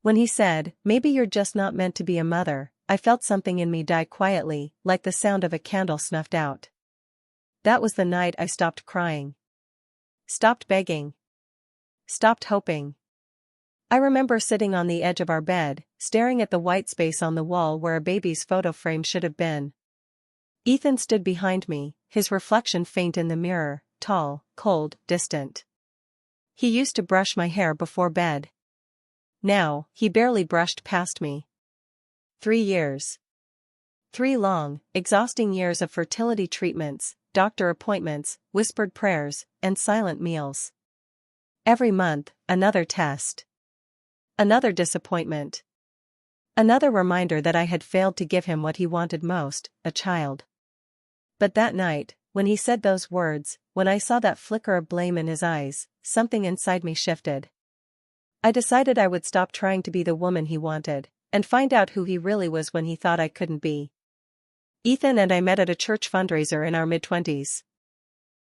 When he said, "Maybe you're just not meant to be a mother," I felt something in me die quietly, like the sound of a candle snuffed out. That was the night I stopped crying. Stopped begging. Stopped hoping. I remember sitting on the edge of our bed, staring at the white space on the wall where a baby's photo frame should have been. Ethan stood behind me, his reflection faint in the mirror, tall, cold, distant. He used to brush my hair before bed. Now, he barely brushed past me. 3 years. 3 long, exhausting years of fertility treatments, doctor appointments, whispered prayers, and silent meals. Every month, another test. Another disappointment. Another reminder that I had failed to give him what he wanted most, a child. But that night, when he said those words, when I saw that flicker of blame in his eyes, something inside me shifted. I decided I would stop trying to be the woman he wanted, and find out who he really was when he thought I couldn't be. Ethan and I met at a church fundraiser in our mid-20s.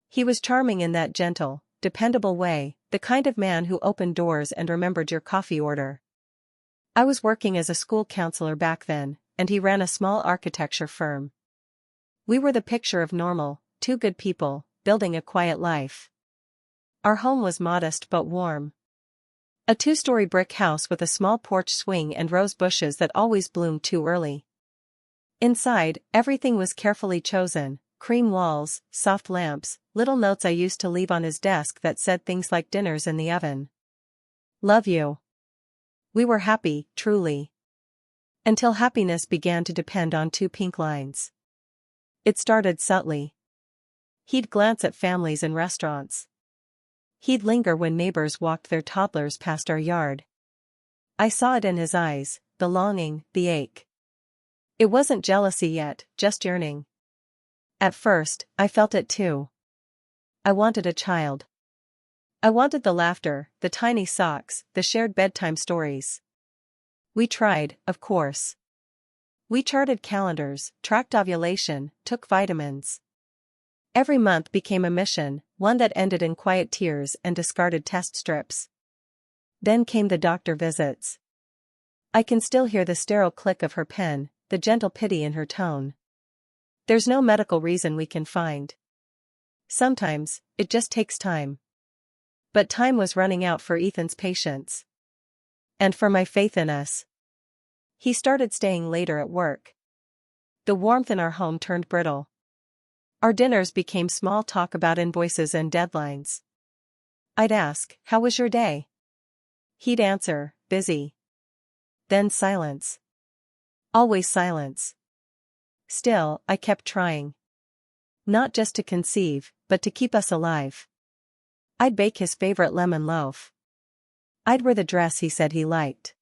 He was charming in that gentle, dependable way, the kind of man who opened doors and remembered your coffee order. I was working as a school counselor back then, and he ran a small architecture firm. We were the picture of normal, 2 good people, building a quiet life. Our home was modest but warm. A 2-story brick house with a small porch swing and rose bushes that always bloomed too early. Inside, everything was carefully chosen: cream walls, soft lamps, little notes I used to leave on his desk that said things like "dinner's in the oven." "Love you." We were happy, truly. Until happiness began to depend on 2 pink lines. It started subtly. He'd glance at families in restaurants. He'd linger when neighbors walked their toddlers past our yard. I saw it in his eyes, the longing, the ache. It wasn't jealousy yet, just yearning. At first, I felt it too. I wanted a child. I wanted the laughter, the tiny socks, the shared bedtime stories. We tried, of course. We charted calendars, tracked ovulation, took vitamins. Every month became a mission, one that ended in quiet tears and discarded test strips. Then came the doctor visits. I can still hear the sterile click of her pen, the gentle pity in her tone. There's no medical reason we can find. Sometimes, it just takes time. But time was running out for Ethan's patience. And for my faith in us. He started staying later at work. The warmth in our home turned brittle. Our dinners became small talk about invoices and deadlines. I'd ask, "How was your day?" He'd answer, "Busy." Then silence. Always silence. Still, I kept trying. Not just to conceive, but to keep us alive. I'd bake his favorite lemon loaf. I'd wear the dress he said he liked.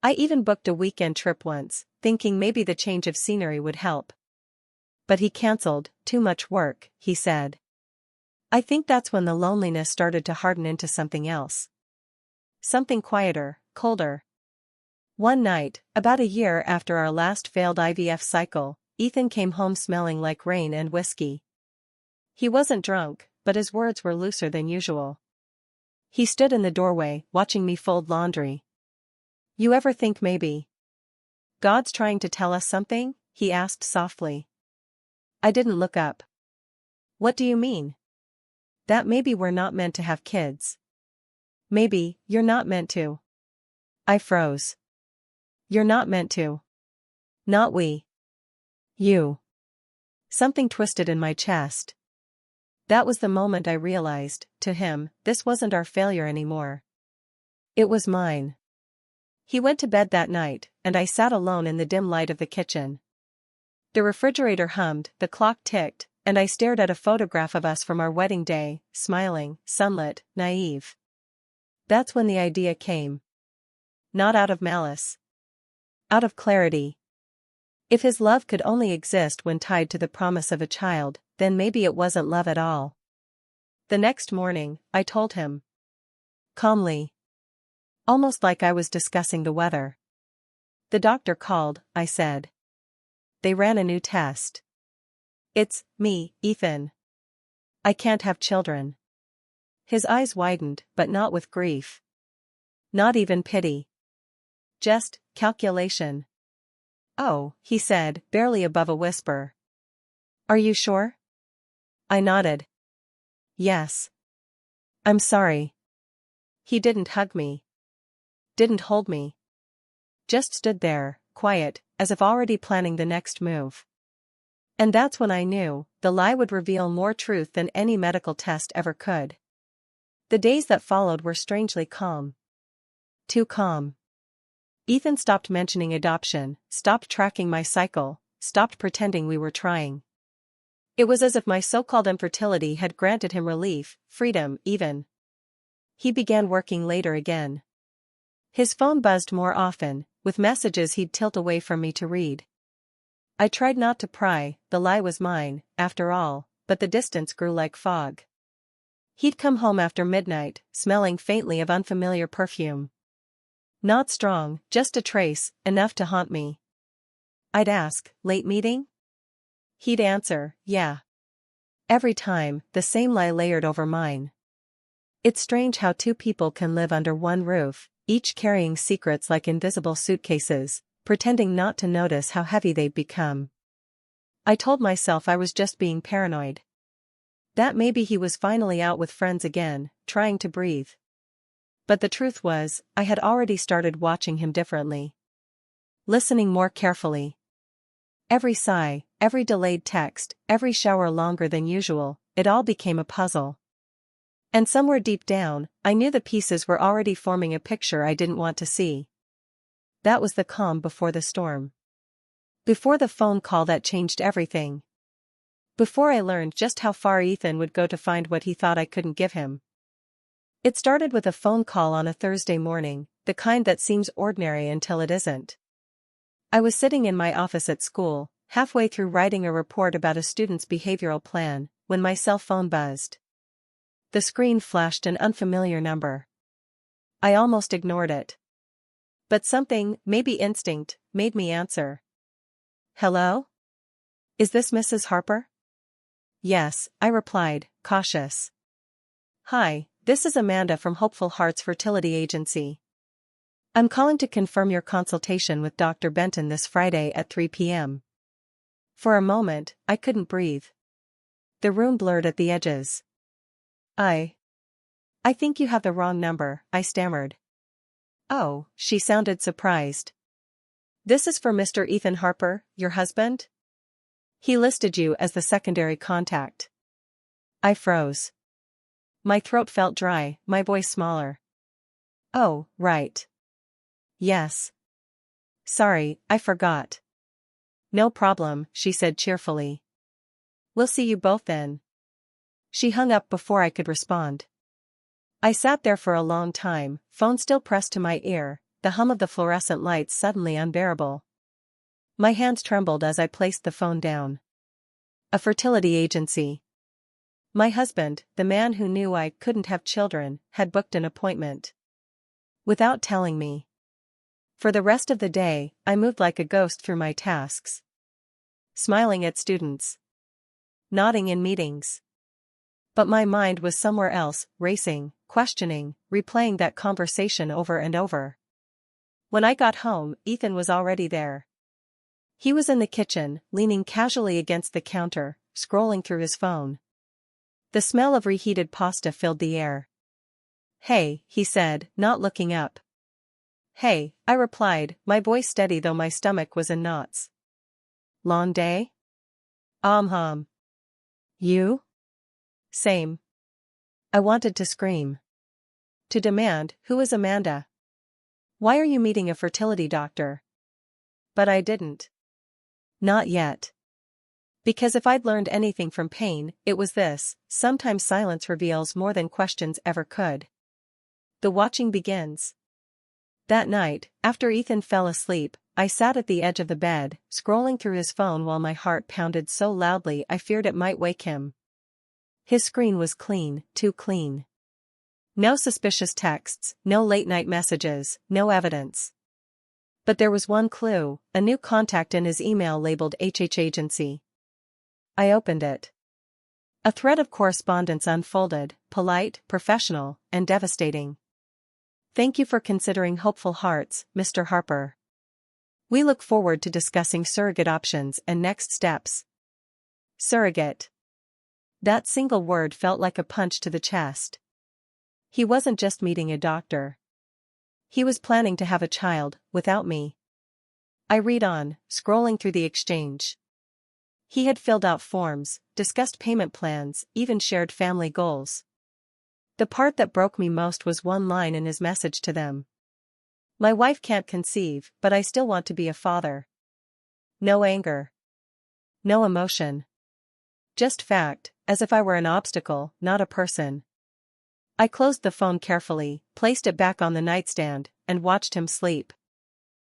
I even booked a weekend trip once, thinking maybe the change of scenery would help. But he canceled. "Too much work," he said. I think that's when the loneliness started to harden into something else. Something quieter, colder. One night, about a year after our last failed IVF cycle, Ethan came home smelling like rain and whiskey. He wasn't drunk, but his words were looser than usual. He stood in the doorway, watching me fold laundry. "You ever think maybe God's trying to tell us something?" he asked softly. I didn't look up. "What do you mean?" "That maybe we're not meant to have kids. Maybe you're not meant to." I froze. "You're not meant to." "Not we." "You." Something twisted in my chest. That was the moment I realized, to him, this wasn't our failure anymore. It was mine. He went to bed that night, and I sat alone in the dim light of the kitchen. The refrigerator hummed, the clock ticked, and I stared at a photograph of us from our wedding day, smiling, sunlit, naive. That's when the idea came. Not out of malice. Out of clarity. If his love could only exist when tied to the promise of a child, then maybe it wasn't love at all. The next morning, I told him. Calmly. Almost like I was discussing the weather. "The doctor called," I said. "They ran a new test. It's me, Ethan. I can't have children." His eyes widened, but not with grief. Not even pity. Just calculation. Oh, he said, barely above a whisper. Are you sure? I nodded. Yes. I'm sorry. He didn't hug me. Didn't hold me. Just stood there, quiet, as if already planning the next move. And that's when I knew, the lie would reveal more truth than any medical test ever could. The days that followed were strangely calm. Too calm. Ethan stopped mentioning adoption, stopped tracking my cycle, stopped pretending we were trying. It was as if my so-called infertility had granted him relief, freedom, even. He began working later again. His phone buzzed more often, with messages he'd tilt away from me to read. I tried not to pry, the lie was mine, after all, but the distance grew like fog. He'd come home after midnight, smelling faintly of unfamiliar perfume. Not strong, just a trace, enough to haunt me. I'd ask, late meeting? He'd answer, yeah. Every time, the same lie layered over mine. It's strange how two people can live under one roof, each carrying secrets like invisible suitcases, pretending not to notice how heavy they've become. I told myself I was just being paranoid. That maybe he was finally out with friends again, trying to breathe. But the truth was, I had already started watching him differently. Listening more carefully. Every sigh, every delayed text, every shower longer than usual, it all became a puzzle. And somewhere deep down, I knew the pieces were already forming a picture I didn't want to see. That was the calm before the storm. Before the phone call that changed everything. Before I learned just how far Ethan would go to find what he thought I couldn't give him. It started with a phone call on a Thursday morning, the kind that seems ordinary until it isn't. I was sitting in my office at school, halfway through writing a report about a student's behavioral plan, when my cell phone buzzed. The screen flashed an unfamiliar number. I almost ignored it. But something, maybe instinct, made me answer. Hello? Is this Mrs. Harper? Yes, I replied, cautious. Hi, this is Amanda from Hopeful Hearts Fertility Agency. I'm calling to confirm your consultation with Dr. Benton this Friday at 3 p.m. For a moment, I couldn't breathe. The room blurred at the edges. I think you have the wrong number, I stammered. Oh, she sounded surprised. This is for Mr. Ethan Harper, your husband? He listed you as the secondary contact. I froze. My throat felt dry, my voice smaller. Oh, right. Yes. Sorry, I forgot. No problem, she said cheerfully. We'll see you both then. She hung up before I could respond. I sat there for a long time, phone still pressed to my ear, the hum of the fluorescent lights suddenly unbearable. My hands trembled as I placed the phone down. A fertility agency. My husband, the man who knew I couldn't have children, had booked an appointment. Without telling me. For the rest of the day, I moved like a ghost through my tasks. Smiling at students. Nodding in meetings. But my mind was somewhere else, racing, questioning, replaying that conversation over and over. When I got home, Ethan was already there. He was in the kitchen, leaning casually against the counter, scrolling through his phone. The smell of reheated pasta filled the air. Hey, he said, not looking up. Hey, I replied, my voice steady though my stomach was in knots. Long day? You? Same. I wanted to scream. To demand, who is Amanda? Why are you meeting a fertility doctor? But I didn't. Not yet. Because if I'd learned anything from pain, it was this: sometimes silence reveals more than questions ever could. The watching begins. That night, after Ethan fell asleep, I sat at the edge of the bed, scrolling through his phone while my heart pounded so loudly I feared it might wake him. His screen was clean, too clean. No suspicious texts, no late-night messages, no evidence. But there was one clue, a new contact in his email labeled HH Agency. I opened it. A thread of correspondence unfolded, polite, professional, and devastating. Thank you for considering Hopeful Hearts, Mr. Harper. We look forward to discussing surrogate options and next steps. Surrogate. That single word felt like a punch to the chest. He wasn't just meeting a doctor. He was planning to have a child, without me. I read on, scrolling through the exchange. He had filled out forms, discussed payment plans, even shared family goals. The part that broke me most was one line in his message to them. My wife can't conceive, but I still want to be a father. No anger. No emotion. Just fact, as if I were an obstacle, not a person. I closed the phone carefully, placed it back on the nightstand, and watched him sleep.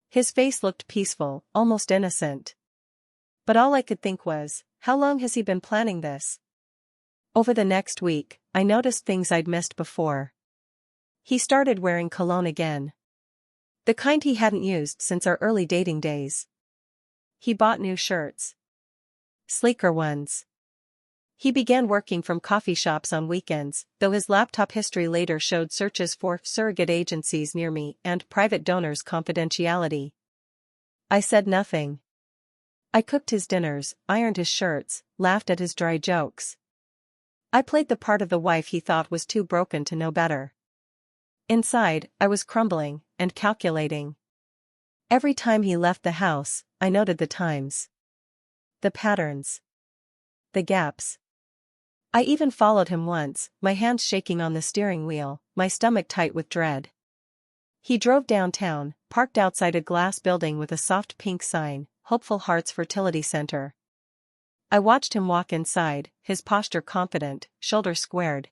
His face looked peaceful, almost innocent. But all I could think was, how long has he been planning this? Over the next week, I noticed things I'd missed before. He started wearing cologne again. The kind he hadn't used since our early dating days. He bought new shirts. Sleeker ones. He began working from coffee shops on weekends, though his laptop history later showed searches for surrogate agencies near me and private donors' confidentiality. I said nothing. I cooked his dinners, ironed his shirts, laughed at his dry jokes. I played the part of the wife he thought was too broken to know better. Inside, I was crumbling and calculating. Every time he left the house, I noted the times. The patterns. The gaps. I even followed him once, my hands shaking on the steering wheel, my stomach tight with dread. He drove downtown, parked outside a glass building with a soft pink sign, Hopeful Hearts Fertility Center. I watched him walk inside, his posture confident, shoulders squared.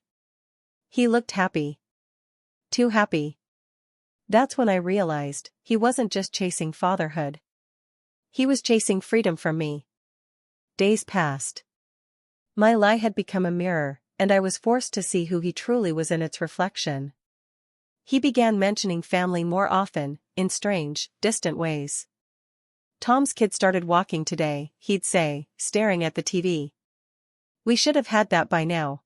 He looked happy. Too happy. That's when I realized, he wasn't just chasing fatherhood. He was chasing freedom from me. Days passed. My lie had become a mirror, and I was forced to see who he truly was in its reflection. He began mentioning family more often, in strange, distant ways. Tom's kid started walking today, he'd say, staring at the TV. We should have had that by now.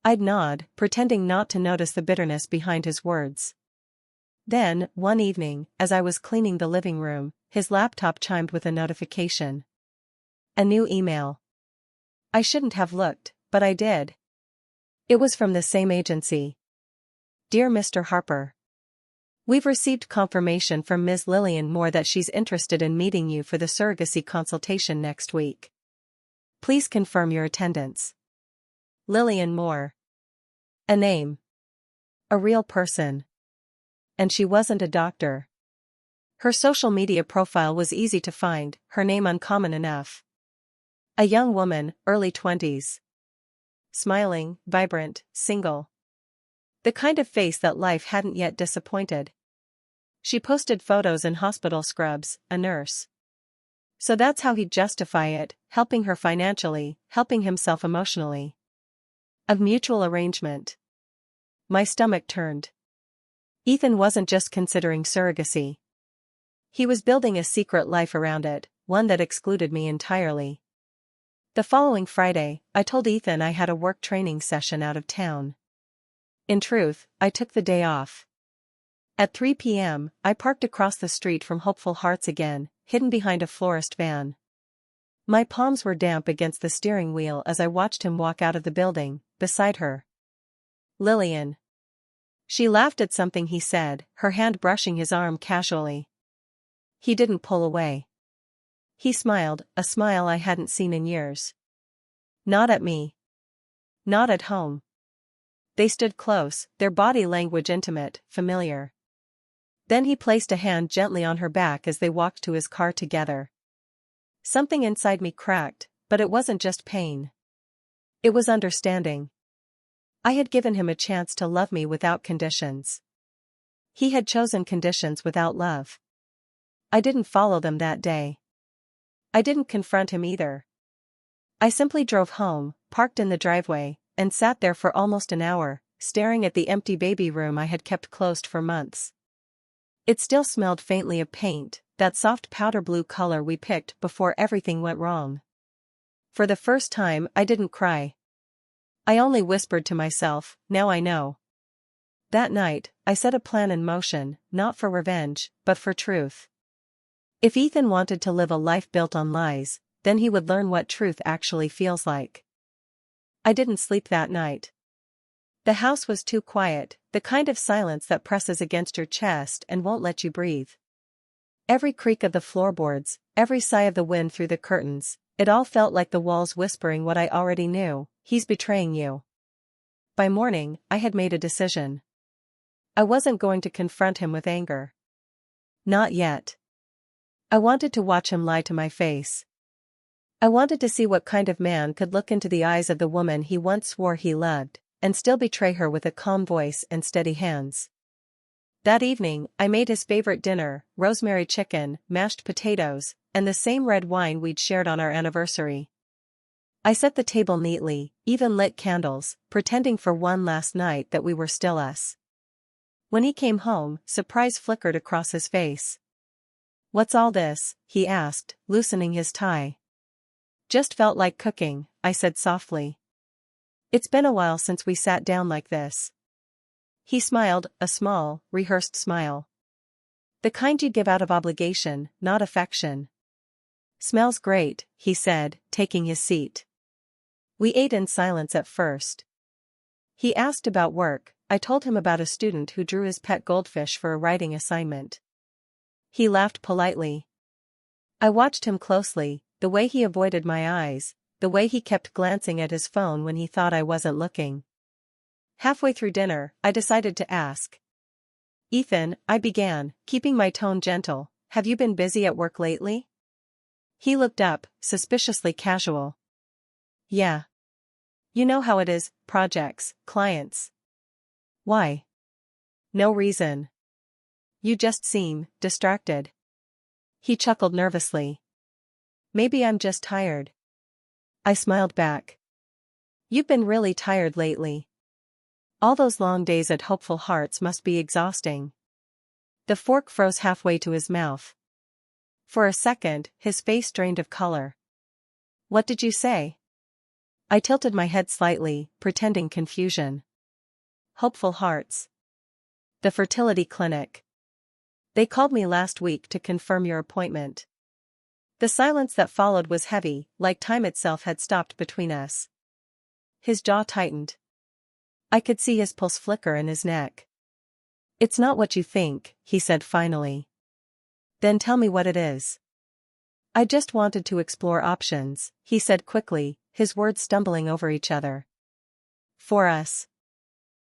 I'd nod, pretending not to notice the bitterness behind his words. Then, one evening, as I was cleaning the living room, his laptop chimed with a notification. A new email. I shouldn't have looked, but I did. It was from the same agency. Dear Mr. Harper. We've received confirmation from Ms. Lillian Moore that she's interested in meeting you for the surrogacy consultation next week. Please confirm your attendance. Lillian Moore. A name. A real person. And she wasn't a doctor. Her social media profile was easy to find, her name uncommon enough. A young woman, early 20s. Smiling, vibrant, single. The kind of face that life hadn't yet disappointed. She posted photos in hospital scrubs, a nurse. So that's how he'd justify it, helping her financially, helping himself emotionally. A mutual arrangement. My stomach turned. Ethan wasn't just considering surrogacy. He was building a secret life around it, one that excluded me entirely. The following Friday, I told Ethan I had a work training session out of town. In truth, I took the day off. At 3 p.m., I parked across the street from Hopeful Hearts again, hidden behind a florist van. My palms were damp against the steering wheel as I watched him walk out of the building, beside her. Lillian. She laughed at something he said, her hand brushing his arm casually. He didn't pull away. He smiled, a smile I hadn't seen in years. Not at me. Not at home. They stood close, their body language intimate, familiar. Then he placed a hand gently on her back as they walked to his car together. Something inside me cracked, but it wasn't just pain. It was understanding. I had given him a chance to love me without conditions. He had chosen conditions without love. I didn't follow them that day. I didn't confront him either. I simply drove home, parked in the driveway, and sat there for almost an hour, staring at the empty baby room I had kept closed for months. It still smelled faintly of paint, that soft powder blue color we picked before everything went wrong. For the first time, I didn't cry. I only whispered to myself, now I know. That night, I set a plan in motion, not for revenge, but for truth. If Ethan wanted to live a life built on lies, then he would learn what truth actually feels like. I didn't sleep that night. The house was too quiet, the kind of silence that presses against your chest and won't let you breathe. Every creak of the floorboards, every sigh of the wind through the curtains, it all felt like the walls whispering what I already knew: he's betraying you. By morning, I had made a decision. I wasn't going to confront him with anger. Not yet. I wanted to watch him lie to my face. I wanted to see what kind of man could look into the eyes of the woman he once swore he loved, and still betray her with a calm voice and steady hands. That evening, I made his favorite dinner: rosemary chicken, mashed potatoes, and the same red wine we'd shared on our anniversary. I set the table neatly, even lit candles, pretending for one last night that we were still us. When he came home, surprise flickered across his face. "What's all this?" he asked, loosening his tie. "Just felt like cooking," I said softly. "It's been a while since we sat down like this." He smiled, a small, rehearsed smile. The kind you give out of obligation, not affection. "Smells great," he said, taking his seat. We ate in silence at first. He asked about work. I told him about a student who drew his pet goldfish for a writing assignment. He laughed politely. I watched him closely, the way he avoided my eyes, the way he kept glancing at his phone when he thought I wasn't looking. Halfway through dinner, I decided to ask. "Ethan," I began, keeping my tone gentle, "have you been busy at work lately?" He looked up, suspiciously casual. "Yeah. You know how it is, projects, clients." "Why?" "No reason. You just seem distracted." He chuckled nervously. "Maybe I'm just tired." I smiled back. "You've been really tired lately. All those long days at Hopeful Hearts must be exhausting." The fork froze halfway to his mouth. For a second, his face drained of color. "What did you say?" I tilted my head slightly, pretending confusion. "Hopeful Hearts. The fertility clinic. They called me last week to confirm your appointment." The silence that followed was heavy, like time itself had stopped between us. His jaw tightened. I could see his pulse flicker in his neck. "It's not what you think," he said finally. "Then tell me what it is." "I just wanted to explore options," he said quickly, his words stumbling over each other. "For us."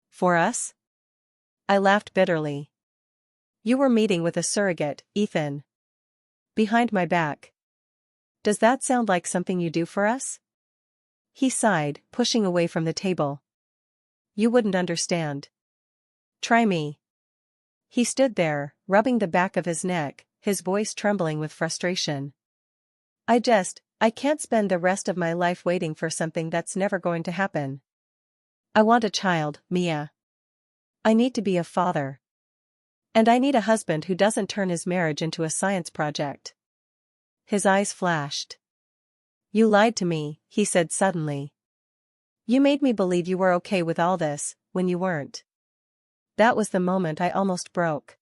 "For us?" I laughed bitterly. "You were meeting with a surrogate, Ethan. Behind my back. Does that sound like something you do for us?" He sighed, pushing away from the table. "You wouldn't understand. Try me." He stood there, rubbing the back of his neck, his voice trembling with frustration. I can't spend the rest of my life waiting for something that's never going to happen. I want a child, Mia. I need to be a father. And I need a husband who doesn't turn his marriage into a science project." His eyes flashed. "You lied to me," he said suddenly. "You made me believe you were okay with all this, when you weren't." That was the moment I almost broke.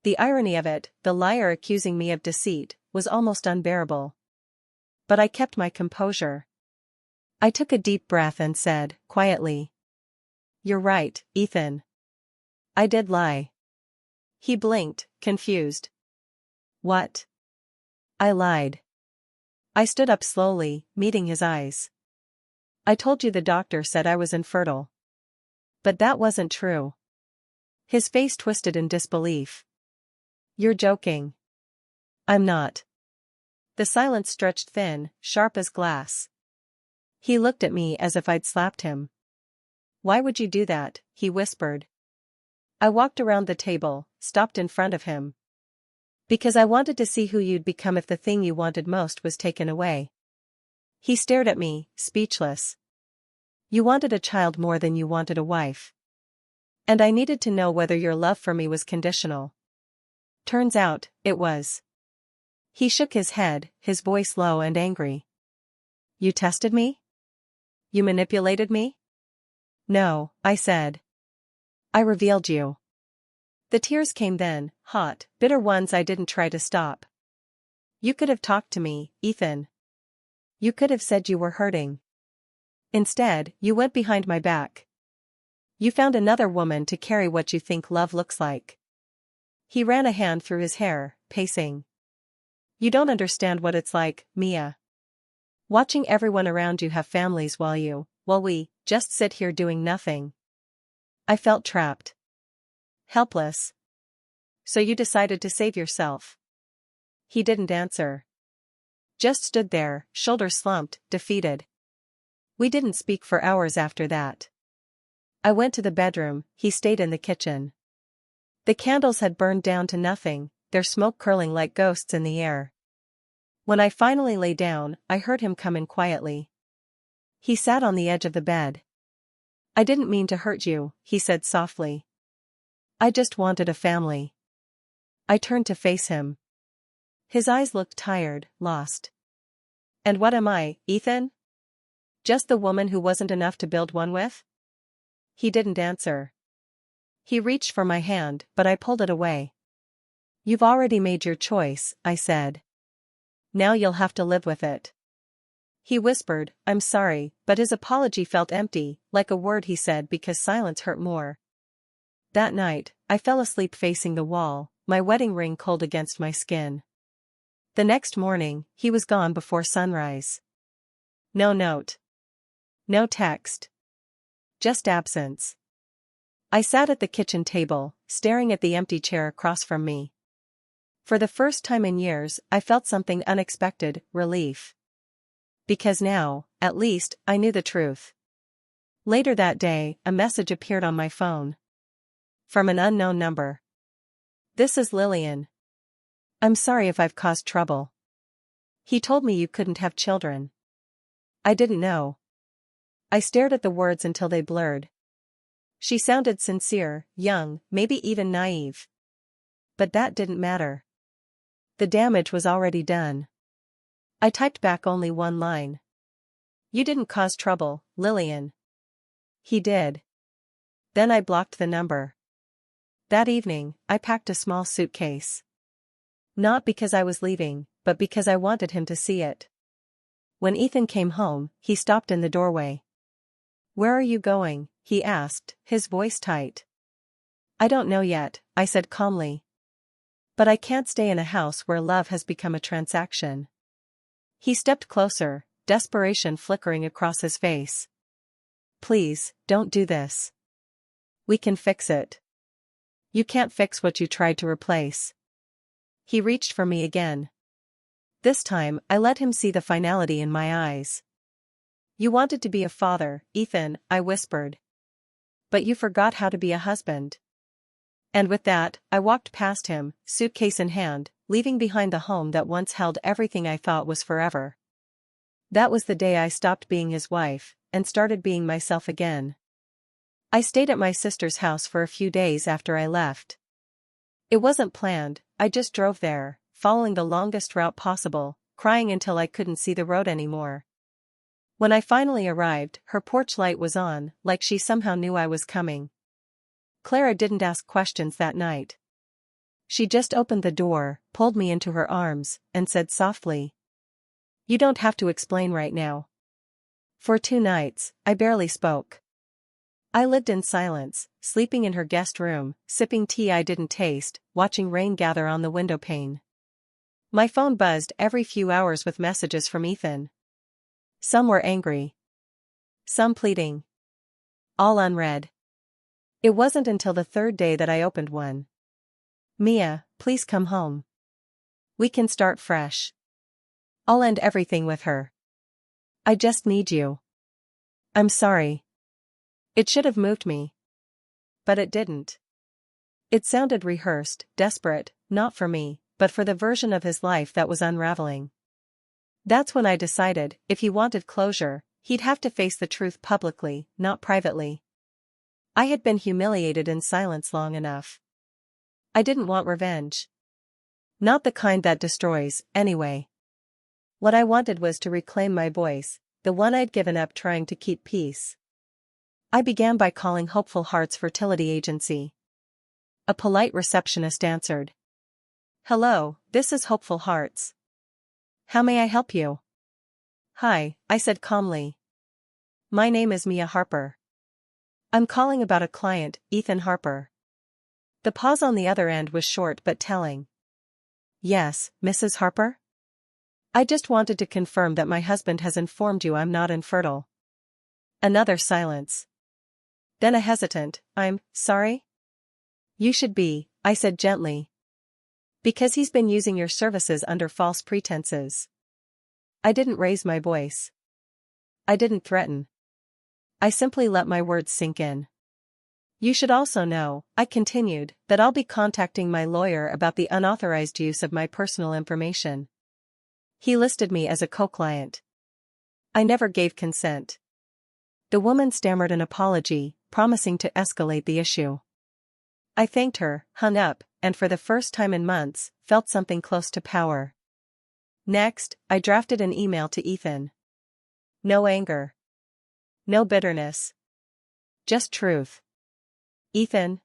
The irony of it, the liar accusing me of deceit, was almost unbearable. But I kept my composure. I took a deep breath and said, quietly, "You're right, Ethan. I did lie." He blinked, confused. "What?" "I lied." I stood up slowly, meeting his eyes. "I told you the doctor said I was infertile." "But that wasn't true." His face twisted in disbelief. "You're joking." "I'm not." The silence stretched thin, sharp as glass. He looked at me as if I'd slapped him. "Why would you do that?" he whispered. I walked around the table, stopped in front of him. "Because I wanted to see who you'd become if the thing you wanted most was taken away." He stared at me, speechless. "You wanted a child more than you wanted a wife. And I needed to know whether your love for me was conditional. Turns out, it was." He shook his head, his voice low and angry. "You tested me? You manipulated me?" "No," I said. I revealed you. The tears came then, hot, bitter ones I didn't try to stop. You could have talked to me, Ethan. You could have said you were hurting. Instead, you went behind my back. You found another woman to carry what you think love looks like. He ran a hand through his hair, pacing. You don't understand what it's like, Mia. Watching everyone around you have families while we, just sit here doing nothing. I felt trapped. Helpless. So you decided to save yourself. He didn't answer. Just stood there, shoulders slumped, defeated. We didn't speak for hours after that. I went to the bedroom, he stayed in the kitchen. The candles had burned down to nothing, their smoke curling like ghosts in the air. When I finally lay down, I heard him come in quietly. He sat on the edge of the bed. I didn't mean to hurt you, he said softly. I just wanted a family. I turned to face him. His eyes looked tired, lost. And what am I, Ethan? Just the woman who wasn't enough to build one with? He didn't answer. He reached for my hand, but I pulled it away. You've already made your choice, I said. Now you'll have to live with it. He whispered, I'm sorry, but his apology felt empty, like a word he said because silence hurt more. That night, I fell asleep facing the wall, my wedding ring cold against my skin. The next morning, he was gone before sunrise. No note. No text. Just absence. I sat at the kitchen table, staring at the empty chair across from me. For the first time in years, I felt something unexpected, relief. Because now, at least, I knew the truth. Later that day, a message appeared on my phone. From an unknown number. This is Lillian. I'm sorry if I've caused trouble. He told me you couldn't have children. I didn't know. I stared at the words until they blurred. She sounded sincere, young, maybe even naive. But that didn't matter. The damage was already done. I typed back only one line. You didn't cause trouble, Lillian. He did. Then I blocked the number. That evening, I packed a small suitcase. Not because I was leaving, but because I wanted him to see it. When Ethan came home, he stopped in the doorway. Where are you going? He asked, his voice tight. I don't know yet, I said calmly. But I can't stay in a house where love has become a transaction. He stepped closer, desperation flickering across his face. Please, don't do this. We can fix it. You can't fix what you tried to replace. He reached for me again. This time, I let him see the finality in my eyes. You wanted to be a father, Ethan, I whispered. But you forgot how to be a husband. And with that, I walked past him, suitcase in hand, leaving behind the home that once held everything I thought was forever. That was the day I stopped being his wife, and started being myself again. I stayed at my sister's house for a few days after I left. It wasn't planned, I just drove there, following the longest route possible, crying until I couldn't see the road anymore. When I finally arrived, her porch light was on, like she somehow knew I was coming. Clara didn't ask questions that night. She just opened the door, pulled me into her arms, and said softly, You don't have to explain right now. For 2 nights, I barely spoke. I lived in silence, sleeping in her guest room, sipping tea I didn't taste, watching rain gather on the window pane. My phone buzzed every few hours with messages from Ethan. Some were angry. Some pleading. All unread. It wasn't until the 3rd day that I opened one. Mia, please come home. We can start fresh. I'll end everything with her. I just need you. I'm sorry. It should have moved me. But it didn't. It sounded rehearsed, desperate, not for me, but for the version of his life that was unraveling. That's when I decided, if he wanted closure, he'd have to face the truth publicly, not privately. I had been humiliated in silence long enough. I didn't want revenge. Not the kind that destroys, anyway. What I wanted was to reclaim my voice, the one I'd given up trying to keep peace. I began by calling Hopeful Hearts Fertility Agency. A polite receptionist answered. Hello, this is Hopeful Hearts. How may I help you? Hi, I said calmly. My name is Mia Harper. I'm calling about a client, Ethan Harper. The pause on the other end was short but telling. Yes, Mrs. Harper? I just wanted to confirm that my husband has informed you I'm not infertile. Another silence. Then a hesitant, I'm sorry? You should be, I said gently. Because he's been using your services under false pretenses. I didn't raise my voice. I didn't threaten. I simply let my words sink in. You should also know, I continued, that I'll be contacting my lawyer about the unauthorized use of my personal information. He listed me as a co-client. I never gave consent. The woman stammered an apology, promising to escalate the issue. I thanked her, hung up, and for the first time in months, felt something close to power. Next, I drafted an email to Ethan. No anger. No bitterness. Just truth. Ethan.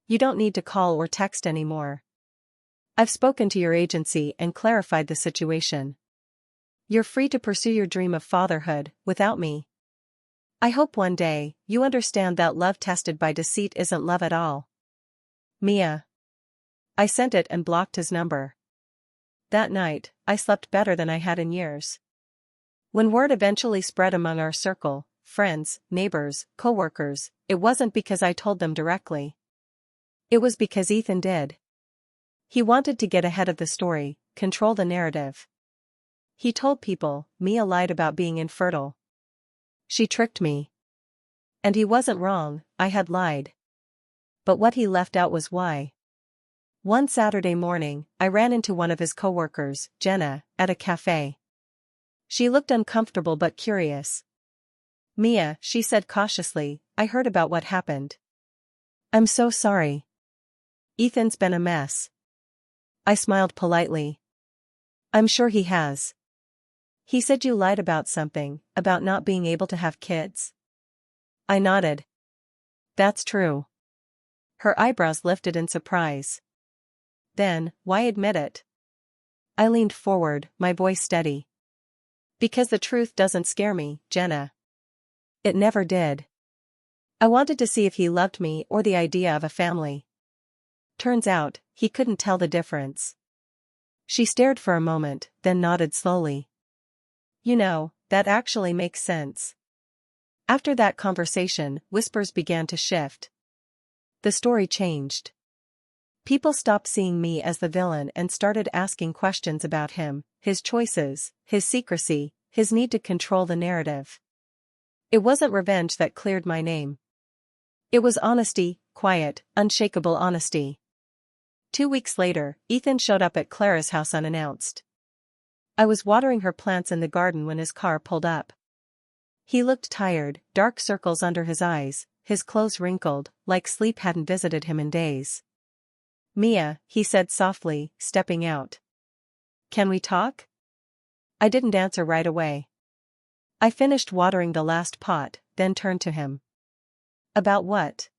You don't need to call or text anymore. I've spoken to your agency and clarified the situation. You're free to pursue your dream of fatherhood, without me. I hope one day, you understand that love tested by deceit isn't love at all. Mia. I sent it and blocked his number. That night, I slept better than I had in years. When word eventually spread among our circle, friends, neighbors, co-workers, it wasn't because I told them directly. It was because Ethan did. He wanted to get ahead of the story, control the narrative. He told people, Mia lied about being infertile. She tricked me. And he wasn't wrong, I had lied. But what he left out was why. One Saturday morning, I ran into one of his co-workers, Jenna, at a cafe. She looked uncomfortable but curious. Mia, she said cautiously, I heard about what happened. I'm so sorry. Ethan's been a mess. I smiled politely. I'm sure he has. He said you lied about something, about not being able to have kids. I nodded. That's true. Her eyebrows lifted in surprise. Then, why admit it? I leaned forward, my voice steady. Because the truth doesn't scare me, Jenna. It never did. I wanted to see if he loved me or the idea of a family. Turns out, he couldn't tell the difference. She stared for a moment, then nodded slowly. You know, that actually makes sense. After that conversation, whispers began to shift. The story changed. People stopped seeing me as the villain and started asking questions about him, his choices, his secrecy, his need to control the narrative. It wasn't revenge that cleared my name. It was honesty, quiet, unshakable honesty. 2 weeks later, Ethan showed up at Clara's house unannounced. I was watering her plants in the garden when his car pulled up. He looked tired, dark circles under his eyes, his clothes wrinkled, like sleep hadn't visited him in days. Mia, he said softly, stepping out. Can we talk? I didn't answer right away. I finished watering the last pot, then turned to him. About what?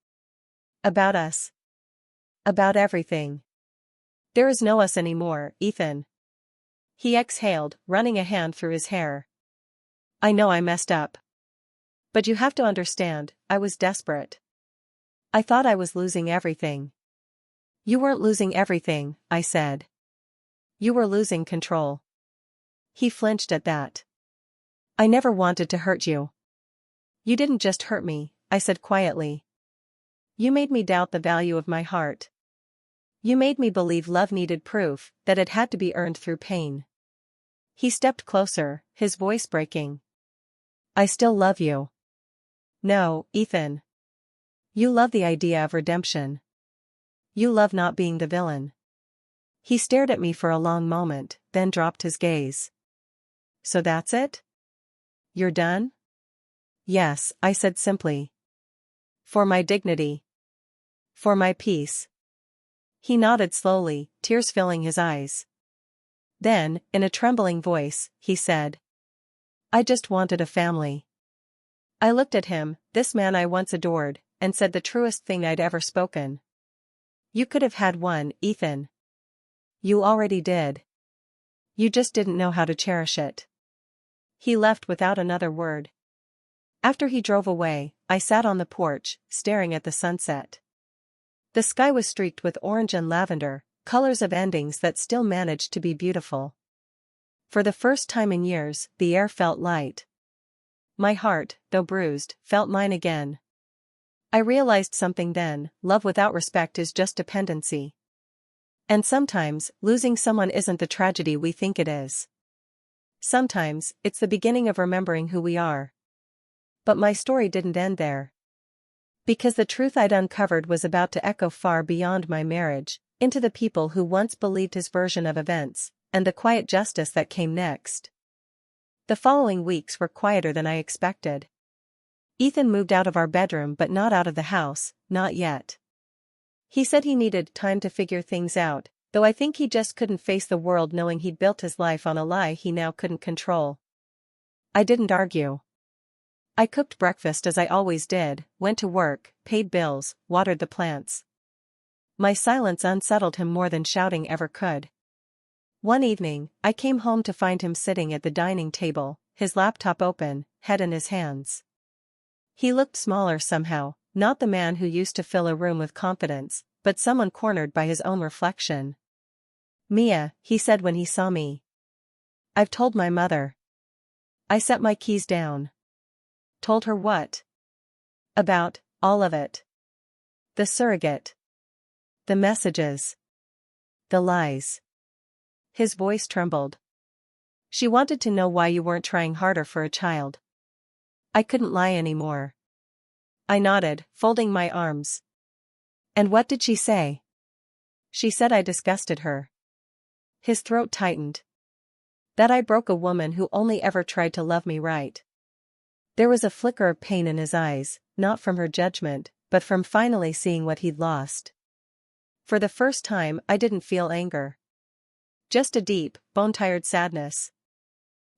About us. About everything. There is no us anymore, Ethan. He exhaled, running a hand through his hair. I know I messed up. But you have to understand, I was desperate. I thought I was losing everything. You weren't losing everything, I said. You were losing control. He flinched at that. I never wanted to hurt you. You didn't just hurt me, I said quietly. You made me doubt the value of my heart. You made me believe love needed proof, that it had to be earned through pain. He stepped closer, his voice breaking. I still love you. No, Ethan. You love the idea of redemption. You love not being the villain. He stared at me for a long moment, then dropped his gaze. So that's it? You're done? Yes, I said simply. For my dignity. For my peace. He nodded slowly, tears filling his eyes. Then, in a trembling voice, he said, I just wanted a family. I looked at him, this man I once adored, and said the truest thing I'd ever spoken. You could have had one, Ethan. You already did. You just didn't know how to cherish it. He left without another word. After he drove away, I sat on the porch, staring at the sunset. The sky was streaked with orange and lavender, colors of endings that still managed to be beautiful. For the first time in years, the air felt light. My heart, though bruised, felt mine again. I realized something then: love without respect is just dependency. And sometimes, losing someone isn't the tragedy we think it is. Sometimes, it's the beginning of remembering who we are. But my story didn't end there. Because the truth I'd uncovered was about to echo far beyond my marriage, into the people who once believed his version of events, and the quiet justice that came next. The following weeks were quieter than I expected. Ethan moved out of our bedroom but not out of the house, not yet. He said he needed time to figure things out, though I think he just couldn't face the world knowing he'd built his life on a lie he now couldn't control. I didn't argue. I cooked breakfast as I always did, went to work, paid bills, watered the plants. My silence unsettled him more than shouting ever could. One evening, I came home to find him sitting at the dining table, his laptop open, head in his hands. He looked smaller somehow, not the man who used to fill a room with confidence, but someone cornered by his own reflection. "Mia," he said when he saw me. "I've told my mother." I set my keys down. Told her what? About all of it. The surrogate. The messages. The lies. His voice trembled. "She wanted to know why you weren't trying harder for a child." I couldn't lie anymore. I nodded, folding my arms. "And what did she say?" "She said I disgusted her." His throat tightened. "That I broke a woman who only ever tried to love me right." There was a flicker of pain in his eyes, not from her judgment, but from finally seeing what he'd lost. For the first time, I didn't feel anger. Just a deep, bone-tired sadness.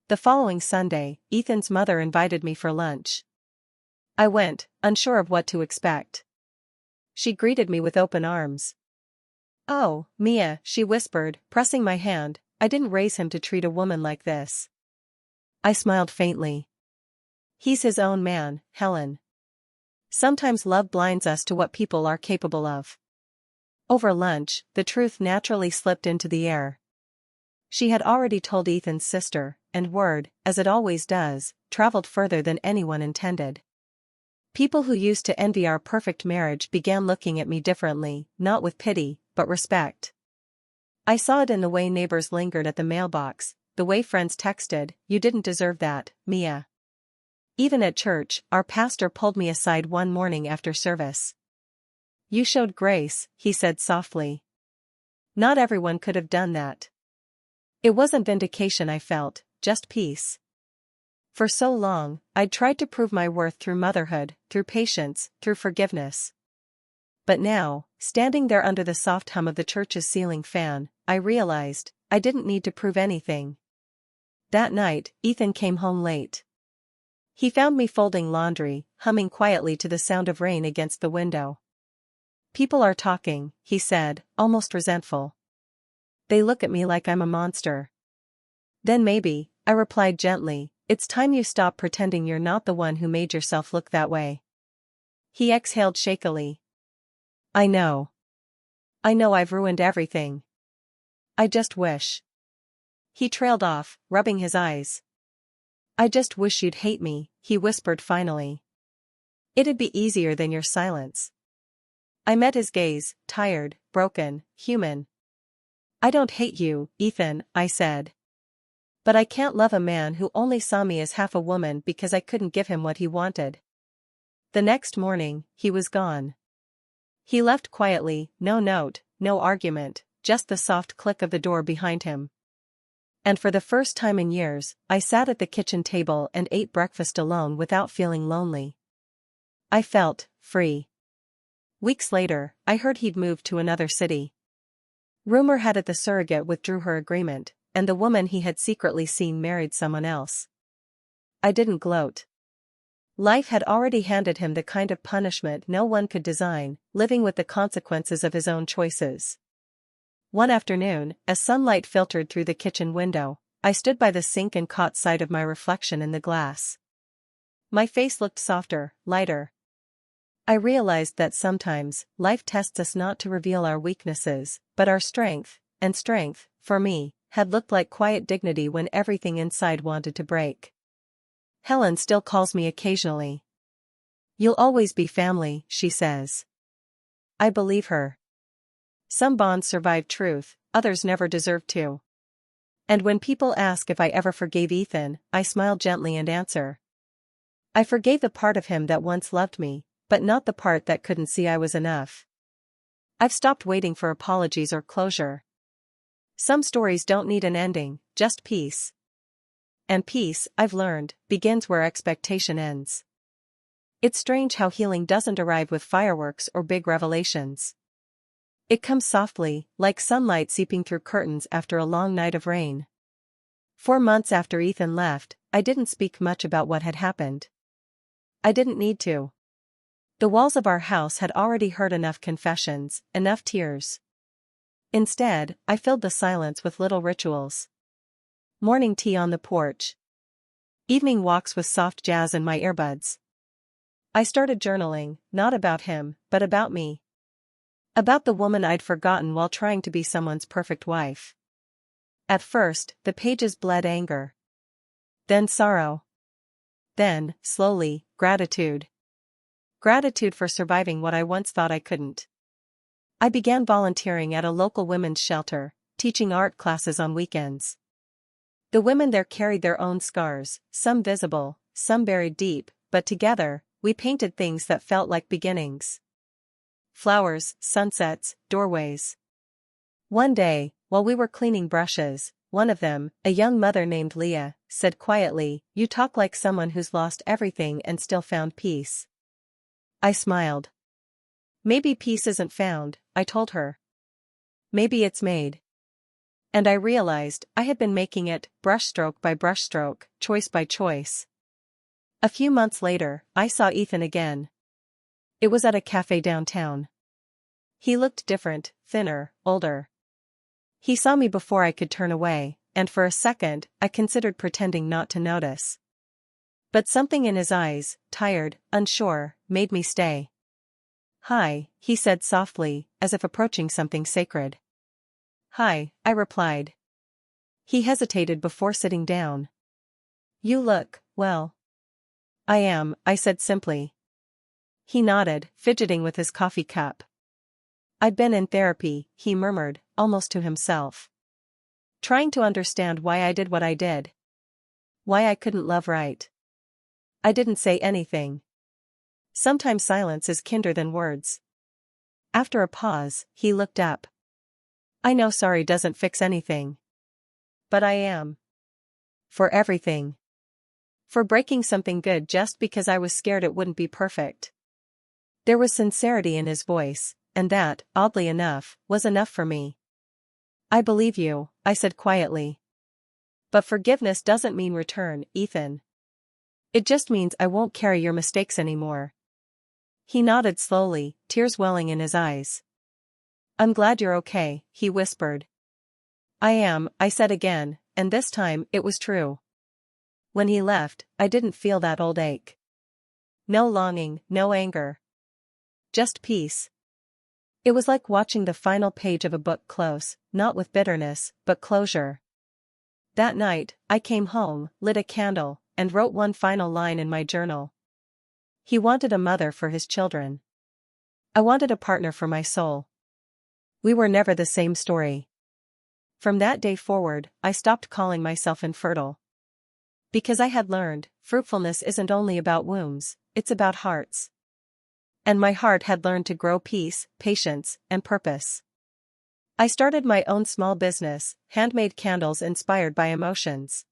The following Sunday, Ethan's mother invited me for lunch. I went, unsure of what to expect. She greeted me with open arms. "Oh, Mia," she whispered, pressing my hand, "I didn't raise him to treat a woman like this." I smiled faintly. "He's his own man, Helen. Sometimes love blinds us to what people are capable of." Over lunch, the truth naturally slipped into the air. She had already told Ethan's sister, and word, as it always does, traveled further than anyone intended. People who used to envy our perfect marriage began looking at me differently, not with pity, but respect. I saw it in the way neighbors lingered at the mailbox, the way friends texted, "You didn't deserve that, Mia." Even at church, our pastor pulled me aside one morning after service. "You showed grace," he said softly. "Not everyone could have done that." It wasn't vindication I felt, just peace. For so long, I'd tried to prove my worth through motherhood, through patience, through forgiveness. But now, standing there under the soft hum of the church's ceiling fan, I realized, I didn't need to prove anything. That night, Ethan came home late. He found me folding laundry, humming quietly to the sound of rain against the window. "People are talking," he said, almost resentful. "They look at me like I'm a monster." "Then maybe," I replied gently, "it's time you stop pretending you're not the one who made yourself look that way." He exhaled shakily. I know I've ruined everything. I just wish." He trailed off, rubbing his eyes. "I just wish you'd hate me," he whispered finally. "It'd be easier than your silence." I met his gaze, tired, broken, human. "I don't hate you, Ethan," I said. "But I can't love a man who only saw me as half a woman because I couldn't give him what he wanted." The next morning, he was gone. He left quietly, no note, no argument, just the soft click of the door behind him. And for the first time in years, I sat at the kitchen table and ate breakfast alone without feeling lonely. I felt free. Weeks later, I heard he'd moved to another city. Rumor had it the surrogate withdrew her agreement, and the woman he had secretly seen married someone else. I didn't gloat. Life had already handed him the kind of punishment no one could design, living with the consequences of his own choices. One afternoon, as sunlight filtered through the kitchen window, I stood by the sink and caught sight of my reflection in the glass. My face looked softer, lighter. I realized that sometimes, life tests us not to reveal our weaknesses, but our strength, and strength, for me, had looked like quiet dignity when everything inside wanted to break. Helen still calls me occasionally. "You'll always be family," she says. I believe her. Some bonds survive truth, others never deserve to. And when people ask if I ever forgave Ethan, I smile gently and answer. I forgave the part of him that once loved me, but not the part that couldn't see I was enough. I've stopped waiting for apologies or closure. Some stories don't need an ending, just peace. And peace, I've learned, begins where expectation ends. It's strange how healing doesn't arrive with fireworks or big revelations. It comes softly, like sunlight seeping through curtains after a long night of rain. 4 months after Ethan left, I didn't speak much about what had happened. I didn't need to. The walls of our house had already heard enough confessions, enough tears. Instead, I filled the silence with little rituals. Morning tea on the porch. Evening walks with soft jazz in my earbuds. I started journaling, not about him, but about me. About the woman I'd forgotten while trying to be someone's perfect wife. At first, the pages bled anger. Then sorrow. Then, slowly, gratitude. Gratitude for surviving what I once thought I couldn't. I began volunteering at a local women's shelter, teaching art classes on weekends. The women there carried their own scars, some visible, some buried deep, but together, we painted things that felt like beginnings. Flowers, sunsets, doorways. One day, while we were cleaning brushes, one of them, a young mother named Leah, said quietly, "You talk like someone who's lost everything and still found peace." I smiled. "Maybe peace isn't found," I told her. "Maybe it's made." And I realized I had been making it, brushstroke by brushstroke, choice by choice. A few months later, I saw Ethan again. It was at a cafe downtown. He looked different, thinner, older. He saw me before I could turn away, and for a second, I considered pretending not to notice. But something in his eyes, tired, unsure, made me stay. "Hi," he said softly, as if approaching something sacred. "Hi," I replied. He hesitated before sitting down. "You look, well." "I am," I said simply. He nodded, fidgeting with his coffee cup. "I'd been in therapy," he murmured, almost to himself. "Trying to understand why I did what I did. Why I couldn't love right." I didn't say anything. Sometimes silence is kinder than words. After a pause, he looked up. "I know sorry doesn't fix anything. But I am. For everything. For breaking something good just because I was scared it wouldn't be perfect." There was sincerity in his voice, and that, oddly enough, was enough for me. "I believe you," I said quietly. "But forgiveness doesn't mean return, Ethan. It just means I won't carry your mistakes anymore." He nodded slowly, tears welling in his eyes. "I'm glad you're okay," he whispered. "I am," I said again, and this time it was true. When he left, I didn't feel that old ache. No longing, no anger. Just peace. It was like watching the final page of a book close, not with bitterness, but closure. That night, I came home, lit a candle, and wrote one final line in my journal. He wanted a mother for his children. I wanted a partner for my soul. We were never the same story. From that day forward, I stopped calling myself infertile. Because I had learned, fruitfulness isn't only about wombs, it's about hearts. And my heart had learned to grow peace, patience, and purpose. I started my own small business, handmade candles inspired by emotions.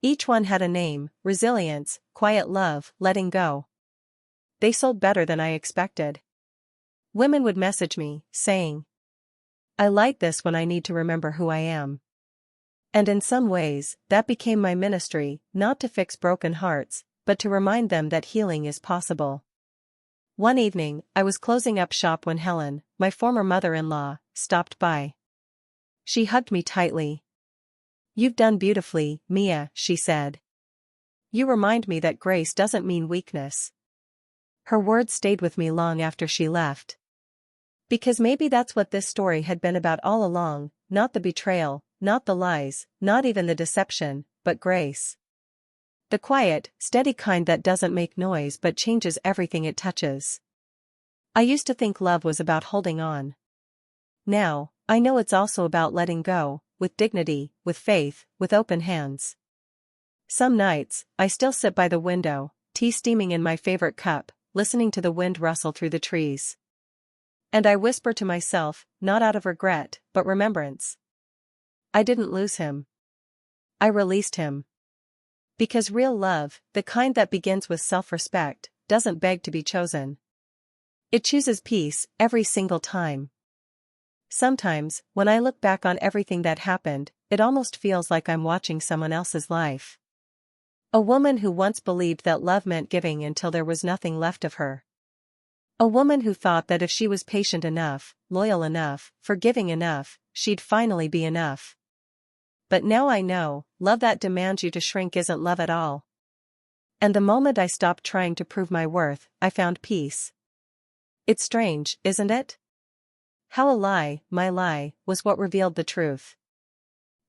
Each one had a name: resilience, quiet love, letting go. They sold better than I expected. Women would message me, saying, "I light this when I need to remember who I am." And in some ways, that became my ministry, not to fix broken hearts, but to remind them that healing is possible. One evening, I was closing up shop when Helen, my former mother-in-law, stopped by. She hugged me tightly. "You've done beautifully, Mia," she said. "You remind me that grace doesn't mean weakness." Her words stayed with me long after she left. Because maybe that's what this story had been about all along, not the betrayal, not the lies, not even the deception, but grace. The quiet, steady kind that doesn't make noise but changes everything it touches. I used to think love was about holding on. Now, I know it's also about letting go, with dignity, with faith, with open hands. Some nights, I still sit by the window, tea steaming in my favorite cup, listening to the wind rustle through the trees. And I whisper to myself, not out of regret, but remembrance. I didn't lose him. I released him. Because real love, the kind that begins with self-respect, doesn't beg to be chosen. It chooses peace, every single time. Sometimes, when I look back on everything that happened, it almost feels like I'm watching someone else's life. A woman who once believed that love meant giving until there was nothing left of her. A woman who thought that if she was patient enough, loyal enough, forgiving enough, she'd finally be enough. But now I know, love that demands you to shrink isn't love at all. And the moment I stopped trying to prove my worth, I found peace. It's strange, isn't it? How a lie, my lie, was what revealed the truth.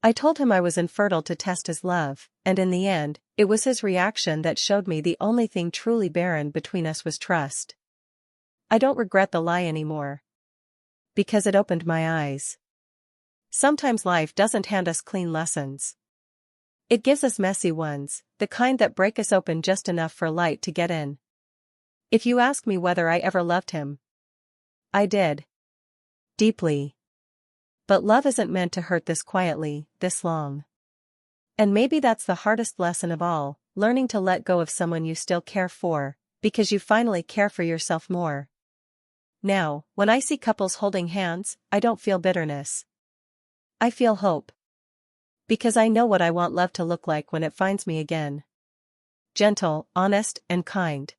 I told him I was infertile to test his love, and in the end, it was his reaction that showed me the only thing truly barren between us was trust. I don't regret the lie anymore. Because it opened my eyes. Sometimes life doesn't hand us clean lessons. It gives us messy ones, the kind that break us open just enough for light to get in. If you ask me whether I ever loved him, I did. Deeply. But love isn't meant to hurt this quietly, this long. And maybe that's the hardest lesson of all, learning to let go of someone you still care for, because you finally care for yourself more. Now, when I see couples holding hands, I don't feel bitterness. I feel hope. Because I know what I want love to look like when it finds me again. Gentle, honest, and kind.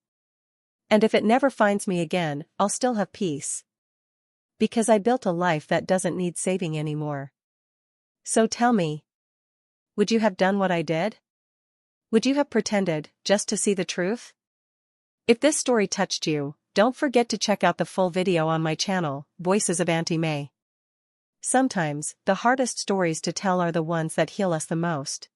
And if it never finds me again, I'll still have peace. Because I built a life that doesn't need saving anymore. So tell me. Would you have done what I did? Would you have pretended, just to see the truth? If this story touched you, don't forget to check out the full video on my channel, Voices of Auntie Mae. Sometimes, the hardest stories to tell are the ones that heal us the most.